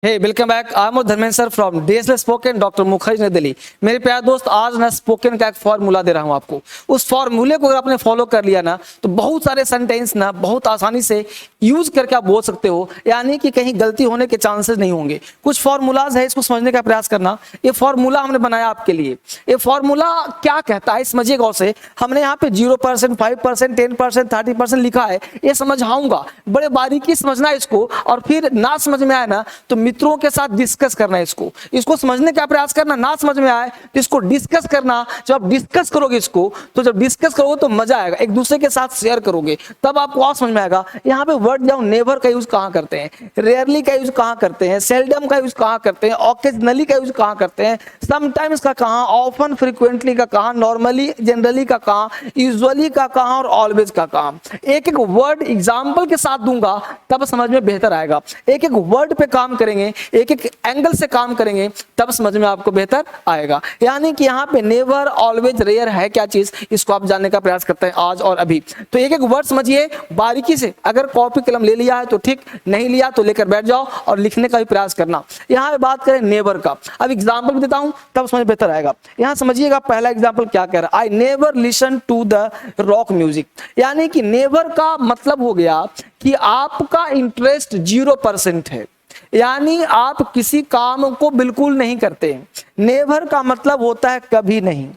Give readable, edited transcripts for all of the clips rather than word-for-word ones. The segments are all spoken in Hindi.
Hey welcome back. I am Dharmendra sir from DSL spoken doctor Mukherjee Nai Delhi. मेरे प्यारे दोस्त, आज मैं स्पोकन का एक फॉर्मूला दे रहा हूं आपको। उस फॉर्मूले को अगर आपने फॉलो कर लिया ना तो बहुत सारे सेंटेंस ना बहुत आसानी से यूज करके आप बोल सकते हो, यानी कि कहीं गलती होने के चांसेस नहीं होंगे। कुछ फॉर्मूलाज है, इसको समझने का प्रयास करना। ये फॉर्मूला हमने बनाया आपके लिए। ये फॉर्मूला क्या कहता है समझिए गौर से। हमने यहाँ पे 0%, 5%, 10%, 30% लिखा है। ये समझाऊंगा, बड़े बारीकी समझना है इसको, और फिर ना समझ में आए ना तो मित्रों के साथ डिस्कस करना है इसको समझने का प्रयास करना। ना समझ में आए तो इसको डिस्कस करना। जब आप डिस्कस करोगे इसको, तो जब डिस्कस करोगे तो मजा आएगा, एक दूसरे के साथ शेयर करोगे, तब आपको और समझ में आएगा। यहाँ पे वर्ड जाओ, नेवर का यूज कहाँ करते हैं, रेयरली का यूज कहाँ करते हैं, सेल्डम का यूज कहाँ करते हैं, ऑकेजनली का यूज कहाँ करते हैं, समटाइम्स का कहाँ, ऑफन फ्रीक्वेंटली का कहाँ, नॉर्मली जनरली का कहाँ, यूजुअली का कहाँ और ऑलवेज का कहाँ। एक एक वर्ड एग्जाम्पल के साथ दूंगा तब समझ में बेहतर आएगा। एक एक वर्ड पे काम करेंगे, एक एक एंगल से काम करेंगे, तब समझ में आपको बेहतर आएगा। यानी कि यहाँ पे नेवर, ऑलवेज, रेयर है क्या चीज, इसको आप जानने का प्रयास करते हैं आज और अभी। तो एक एक वर्ड समझिए बारीकी से। अगर कॉपी कलम ले लिया है तो ठीक, नहीं लिया तो लेकर बैठ जाओ और लिखने का भी प्रयास करना। यहाँ पे बात करें नेवर का, अब एग्जाम्पल भी देता हूं तब समझ बेहतर आएगा। यहाँ समझिएगा पहला एग्जाम्पल क्या कह रहा है, I never listen to the rock music. यानी कि नेवर का मतलब हो गया कि आपका इंटरेस्ट 0% है, यानी आप किसी काम को बिल्कुल नहीं करते। नेवर का मतलब होता है कभी नहीं।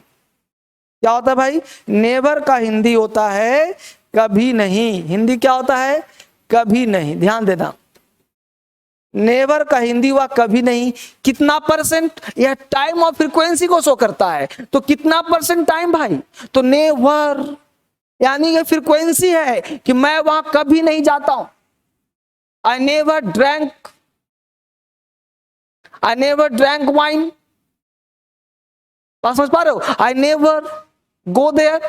क्या होता है भाई? नेवर का हिंदी होता है कभी नहीं। हिंदी क्या होता है? कभी नहीं। ध्यान देना, नेवर का हिंदी हुआ कभी नहीं। कितना परसेंट? यह टाइम और फ्रीक्वेंसी को शो करता है। तो कितना परसेंट टाइम भाई? तो नेवर यानी ये फ्रीक्वेंसी है कि मैं वहां कभी नहीं जाता हूं। I never drank, I never drank wine। बात समझ पा रहे हो? I never go there,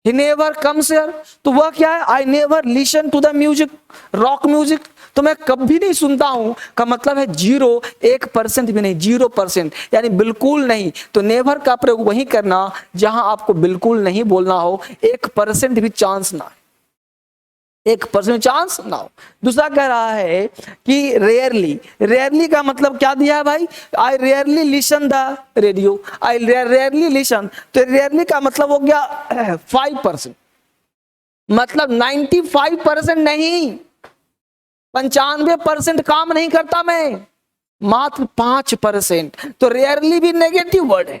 he never comes here। तो वह क्या है? I never listen to the music, rock music। तो मैं कभी नहीं सुनता हूं का मतलब है 0, 1% भी नहीं, 0%, यानी बिल्कुल नहीं। तो नेवर का प्रयोग वही करना जहां आपको बिल्कुल नहीं बोलना हो, 1% भी चांस ना, 1% चांस ना हो। दूसरा कह रहा है कि रेयरली। रेयरली का मतलब क्या दिया है भाई? आई rarely listen the radio, I rarely listen. तो रेयरली का मतलब हो गया 5%, मतलब 95% नहीं, 95% काम नहीं करता मैं, मात्र 5%। तो रेयरली भी नेगेटिव वर्ड है,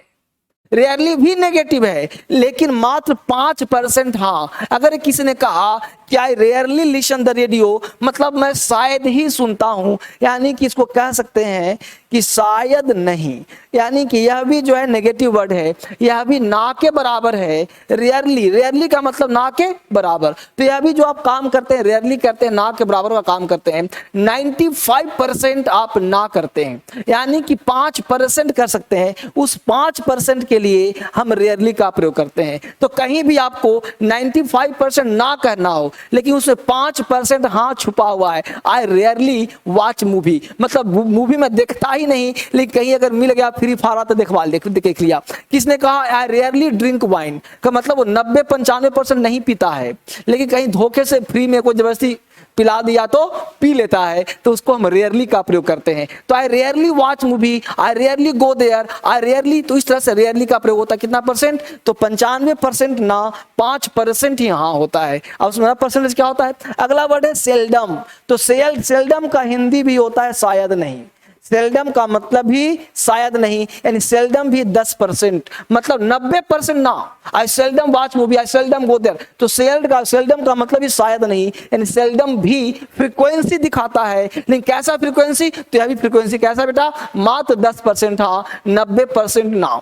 रेयरली भी नेगेटिव है, लेकिन मात्र 5%। हाँ, अगर किसी ने कहा कि आई रेयरली लिसन द रेडियो, मतलब मैं शायद ही सुनता हूं, यानी कि इसको कह सकते हैं कि शायद नहीं, यानी कि यह भी जो है नेगेटिव वर्ड है, यह भी ना के बराबर है। रेयरली, रेयरली का मतलब ना के बराबर। तो यह भी जो आप काम करते हैं रेयरली करते हैं, ना के बराबर का काम करते हैं। 95% आप ना करते हैं, यानी कि 5% कर सकते हैं। उस 5% के लिए हम रेयरली का प्रयोग करते हैं। तो कहीं भी आपको 95% ना कहना हो, लेकिन उसमें 5% हाँ छुपा हुआ है। आई रेयरली वॉच मूवी, मतलब मूवी में देखता ही नहीं, लेकिन कहीं अगर मिल गया फ्री फायर तो देख लिया। किसने कहा आई रेयरली ड्रिंक वाइन, का मतलब वो 90-95% नहीं पीता है, लेकिन कहीं धोखे से फ्री में कोई जबरदस्ती पिला दिया तो पी लेता है, तो उसको हम रेयरली का प्रयोग करते हैं। तो I rarely watch movie, I rarely go there, I rarely. तो इस तरह से रेयरली का प्रयोग होता है। कितना परसेंट? तो 95% ना, 5% ही हाँ होता है। अब उसमें परसेंटेज क्या होता है? अगला वर्ड है सेल्डम। तो सेल्डम का हिंदी भी होता है शायद नहीं। सेल्डम का मतलब भी शायद नहीं, यानी सेल्डम भी 10%, मतलब 90% ना। I seldom watch movie, I seldom go there. तो सेल्डम का मतलब भी शायद नहीं, यानी सेल्डम भी फ्रीक्वेंसी दिखाता है, लेकिन कैसा फ्रीक्वेंसी? तो यह भी फ्रीक्वेंसी कैसा बेटा? मात्र 10% हाँ, 90% ना।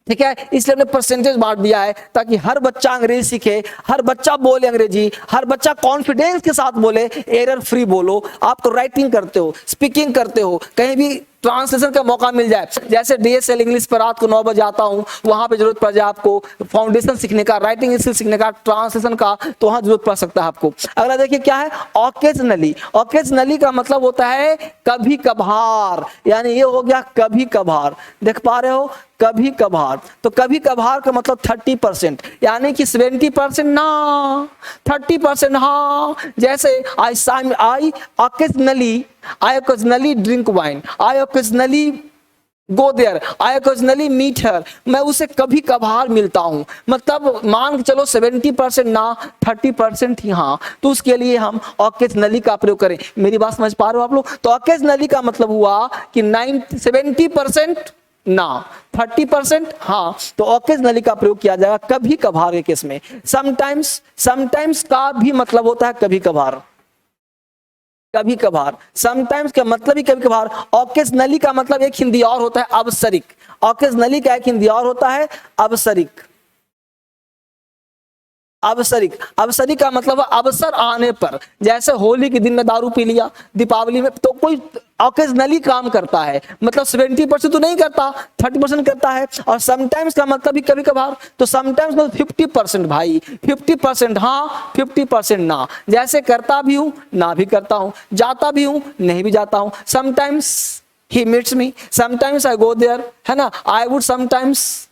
ठीक है, इसलिए हमने परसेंटेज बांट दिया है ताकि हर बच्चा अंग्रेजी सीखे, हर बच्चा बोले अंग्रेजी, हर बच्चा कॉन्फिडेंस के साथ बोले, एरर फ्री बोलो। आप तो राइटिंग करते हो, स्पीकिंग करते हो, कहीं भी ट्रांसलेशन का मौका मिल जाए, जैसे डीएसएल इंग्लिश पर रात को 9 बजे आता हूं, वहां पे जरूरत पड़ जाए आपको फाउंडेशन सीखने का, राइटिंग स्किल सीखने का, ट्रांसलेशन का, तो वहां जरूरत पड़ सकता है आपको। अगला देखिए क्या है? ऑकेजनली। ऑकेजनली का मतलब होता है कभी कभार, यानी ये हो गया कभी कभार। देख पा रहे हो, कभी कभार। तो कभी कभार का मतलब 30%, यानी कि 70% ना, 30% हाँ। जैसे आई occasionally drink wine, I occasionally go there, I occasionally meet her, मैं उसे कभी कभार मिलता हूं। मतलब मान के चलो 70% ना, 30% ही हाँ, तो उसके लिए हम occasionally का प्रयोग करें। मेरी बात समझ पा रहे हो आप लोग? तो occasionally का मतलब हुआ कि 70% ना, 30% हाँ, तो occasionally का प्रयोग किया जाएगा कभी कभार के केस में। समटाइम्स का भी मतलब होता है कभी कभार, कभी कभार। समटाइम्स का मतलब ही कभी कभार। ऑकेजनली का मतलब एक हिंदी और होता है अवसरिक। ऑकेजनली का एक हिंदी और होता है अवसरिक। अवसरिक का मतलब अवसर आने पर, जैसे होली के दिन में दारू पी लिया, दीपावली में, तो कोई ऑकेजनली काम करता है, मतलब 70% तो नहीं करता, 30% करता है। और समटाइम्स का मतलब भी कभी कभार। तो समटाइम्स मतलब 50% भाई, 50% हाँ, 50% ना। जैसे करता भी हूं, ना भी करता हूं, जाता भी हूं, नहीं भी जाता हूं। Sometimes he meets me, sometimes I go there, है ना, आई वुड समटाइम्स।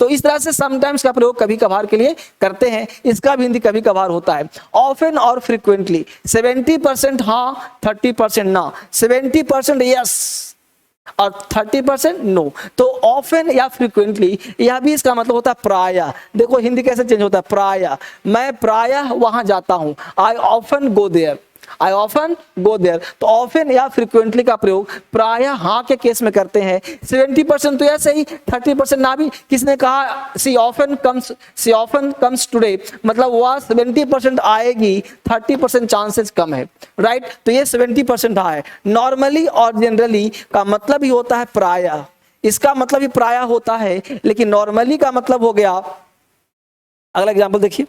तो इस तरह से समटाइम्स का प्रयोग कभी कभार के लिए करते हैं। इसका भी हिंदी कभी कभार होता है। ऑफन और फ्रीक्वेंटली, 70% हाँ, 30% ना, 70% यस और 30% नो। तो ऑफन या फ्रीक्वेंटली, यह भी इसका मतलब होता है प्रायः। देखो हिंदी कैसे चेंज होता है, प्रायः, मैं प्रायः वहां जाता हूं, I often go there, I often go there. तो ऑफन या फ्रीक्वेंटली का प्रयोग प्रायः हाँ के केस में करते हैं। 70% तो ऐसे ही, 30% ना भी। किसने कहा सी ऑफन कम्स टुडे, मतलब वह 70% आएगी, 30% चांसेस कम है, राइट। तो ये 70% हाँ है। नॉर्मली और जनरली का मतलब ही होता है प्रायः, इसका मतलब ही प्रायः होता है। लेकिन नॉर्मली का मतलब हो गया, अगला एग्जाम्पल देखिए,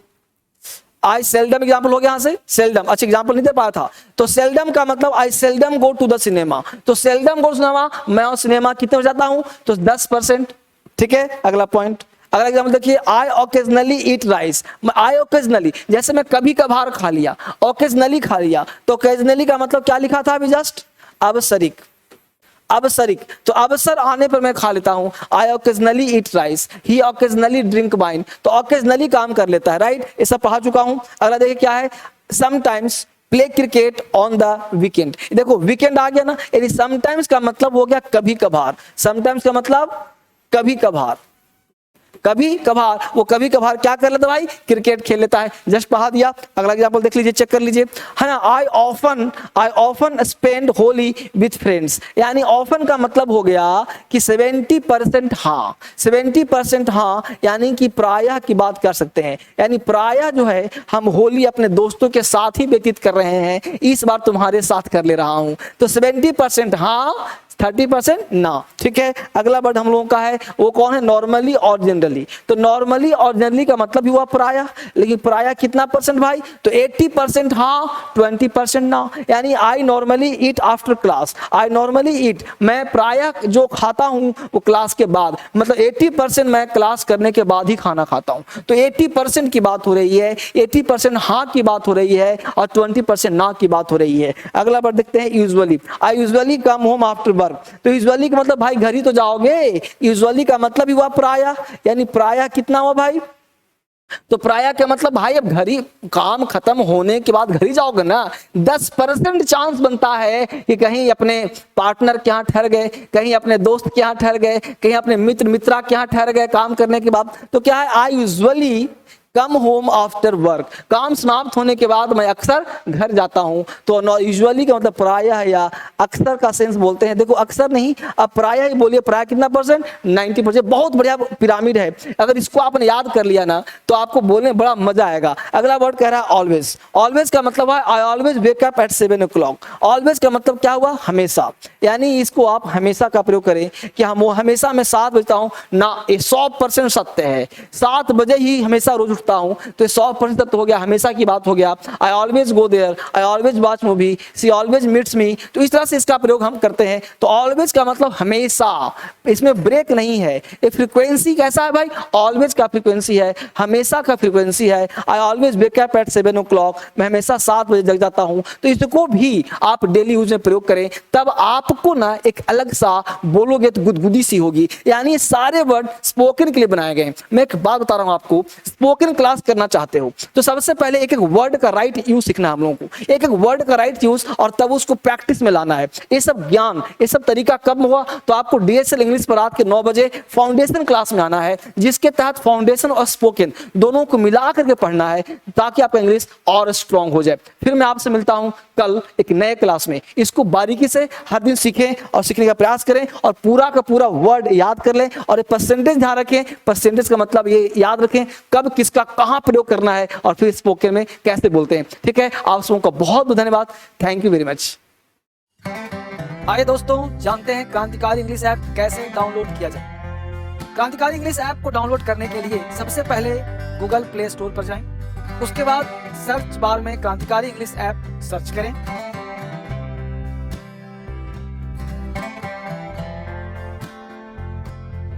आई सेल्डम, एग्जाम्पल हो गया यहां से सेल्डम। अच्छा एग्जाम्पल नहीं दे पाया था, तो सेल्डम का मतलब I seldom go to the cinema. तो सेल्डम गो सिनेमा, मैं और सिनेमा कितने हो जाता हूं, तो 10%, ठीक है। अगला पॉइंट, अगला एग्जाम्पल देखिए, I occasionally eat rice, I occasionally, जैसे मैं कभी कभार खा लिया, ओकेजनली खा लिया। तो ओकेजनली का मतलब क्या लिखा था अभी जस्ट, अवसरिक, अवसरिक। तो अवसर आने पर मैं खा लेता हूं, I occasionally eat rice, he occasionally drink wine. तो ओकेजनली काम कर लेता है, राइट। ये सब पढ़ा चुका हूं। अगला देखिए क्या है, sometimes play cricket on the weekend. देखो वीकेंड आ गया ना, यदि समटाइम्स का मतलब हो गया कभी कभार, समटाइम्स का मतलब कभी कभार, कभी कभार, वो कभी कभार क्या कर लेता भाई, क्रिकेट खेल लेता है। जस्ट पढ़ा दिया। अगला एग्जांपल देख लीजिए, चेक कर लीजिए, है ना। I often spend Holi with friends, यानी ऑफन का मतलब हो गया कि 70% हाँ, 70% हाँ, यानी कि प्रायः की बात कर सकते हैं। यानी प्रायः जो है हम होली अपने दोस्तों के साथ ही व्यतीत कर रहे हैं, इस बार तुम्हारे साथ कर ले रहा हूं। तो 70% हाँ, 30% ना, ठीक है। अगला वर्ड हम लोगों का है वो कौन है, नॉर्मली और जनरली। तो नॉर्मली और जनरली का मतलब भी हुआ प्रायः, लेकिन प्रायः कितना परसेंट भाई, तो 80% हाँ, 20% ना। यानी I normally eat after class, I normally eat, मैं प्रायः जो खाता हूं वो क्लास के बाद, मतलब 80% मैं क्लास करने के बाद ही खाना खाता हूं। तो 80% की बात हो रही है, 80% हाँ की बात हो रही है और 20% ना की बात हो रही है। अगला वर्ड देखते हैं, usually. I usually come home after work. तो यूजुअली का मतलब भाई घर ही तो जाओगे, यूजुअली का मतलब ही हुआ प्रायः, यानी प्रायः कितना हुआ भाई, तो प्रायः का मतलब भाई अब घर ही, काम खत्म होने के बाद घर ही जाओगे ना। 10% चांस बनता है कि कहीं अपने पार्टनर के यहाँ ठहर गए, कहीं अपने दोस्त के यहाँ ठहर गए, कहीं अपने मित्रा के यहाँ ठहर गए काम करने के बाद। तो क्या है, I usually come home after work, काम समाप्त होने के बाद मैं अक्सर घर जाता हूं। तो यूजुअली का मतलब प्रायः या अक्सर का सेंस बोलते हैं। देखो अक्सर नहीं, अब प्रायः ही बोलिए। प्रायः कितना परसेंट, 90%। बहुत बढ़िया पिरामिड है, अगर इसको आपने याद कर लिया ना तो आपको बोलने बड़ा मजा आएगा। अगला वर्ड कह रहा है ऑलवेज। ऑलवेज का मतलब है I always wake up at 7 o'clock। Always का मतलब क्या हुआ, हमेशा, यानी इसको आप हमेशा का प्रयोग करें कि हम वो हमेशा मैं 7 बजता हूं ना, ये 100% सत्य है। 7 बजे ही हमेशा रोज उठता हूँ तो 100% तो हो गया, हमेशा की बात हो गया। I always go there, I always watch movie, she always meets me. तो इस तरह से इसका प्रयोग हम करते हैं। तो ऑलवेज का मतलब हमेशा, इसमें ब्रेक नहीं है। ये फ्रीक्वेंसी कैसा है भाई, ऑलवेज का फ्रीक्वेंसी है, हमेशा का फ्रीक्वेंसी है। I always wake up at 7 o'clock, मैं हमेशा 7 बजे जग जाता हूं। तो इसको भी आप डेली यूज में प्रयोग करें, तब आपको ना एक अलग सा बोलोगे तो गुदगुदी सी होगी। यानी सारे वर्ड स्पोकन के लिए बनाए गए। मैं एक बात बता रहा हूं आपको, स्पोकन क्लास करना चाहते हो तो सबसे पहले एक एक वर्ड का राइट यूज सीखना है हम लोगों को, एक एक वर्ड का राइट यूज, और तब उसको प्रैक्टिस में लाना है। ये सब ज्ञान, ये सब तरीका कब हुआ, तो आपको DSL इंग्लिश पर रात के 9 बजे फाउंडेशन क्लास में आना है, जिसके तहत फाउंडेशन और स्पोकन दोनों को मिला करके पढ़ना है, ताकि आपका इंग्लिश और स्ट्रांग हो जाए। फिर मैं आपसे मिलता हूं कल एक नए क्लास में। इसको बारीकी से हर दिन सीखें और सीखने का प्रयास करें, और पूरा का पूरा वर्ड याद कर लें, और ये परसेंटेज ध्यान रखें। परसेंटेज का मतलब ये याद रखें कब किसका कहां प्रयोग करना है, और फिर स्पोकन में कैसे बोलते हैं। ठीक है, आप सबों का बहुत बहुत धन्यवाद। Thank you very much. आइए दोस्तों, जानते हैं क्रांतिकारी इंग्लिश ऐप कैसे डाउनलोड किया जाए। क्रांतिकारी इंग्लिश ऐप को डाउनलोड करने के लिए सबसे पहले गूगल प्ले स्टोर पर जाएं। उसके बाद सर्च बार में क्रांतिकारी इंग्लिश ऐप सर्च करें।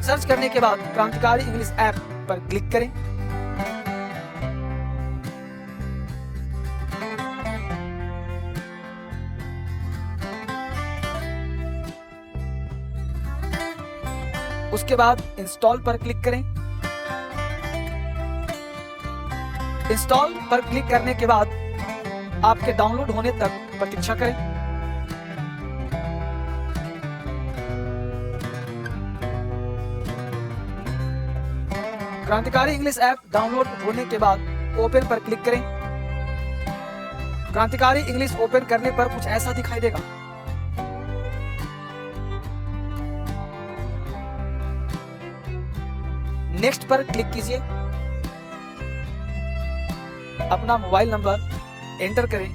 सर्च करने के बाद क्रांतिकारी इंग्लिश ऐप पर क्लिक करें। उसके बाद इंस्टॉल पर क्लिक करें। इंस्टॉल पर क्लिक करने के बाद आपके डाउनलोड होने तक प्रतीक्षा करें। क्रांतिकारी इंग्लिश ऐप डाउनलोड होने के बाद ओपन पर क्लिक करें। क्रांतिकारी इंग्लिश ओपन करने पर कुछ ऐसा दिखाई देगा। नेक्स्ट पर क्लिक कीजिए। अपना मोबाइल नंबर एंटर करें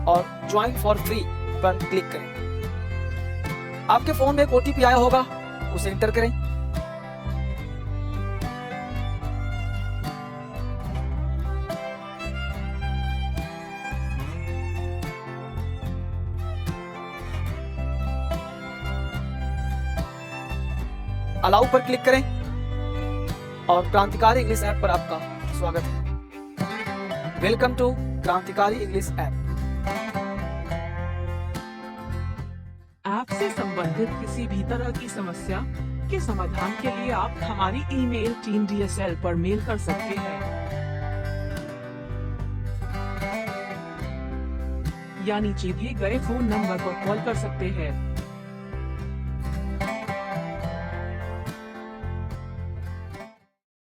और ज्वाइन फॉर फ्री पर क्लिक करें। आपके फोन में एक OTP आया होगा, उसे एंटर करें। अलाउ पर क्लिक करें और क्रांतिकारी इंग्लिश ऐप पर आपका स्वागत है। वेलकम टू क्रांतिकारी इंग्लिश ऐप। आपसे संबंधित किसी भी तरह की समस्या के समाधान के लिए आप हमारी ईमेल टीम DSL पर मेल कर सकते हैं, या नीचे दिए गए फोन नंबर पर कॉल कर सकते हैं।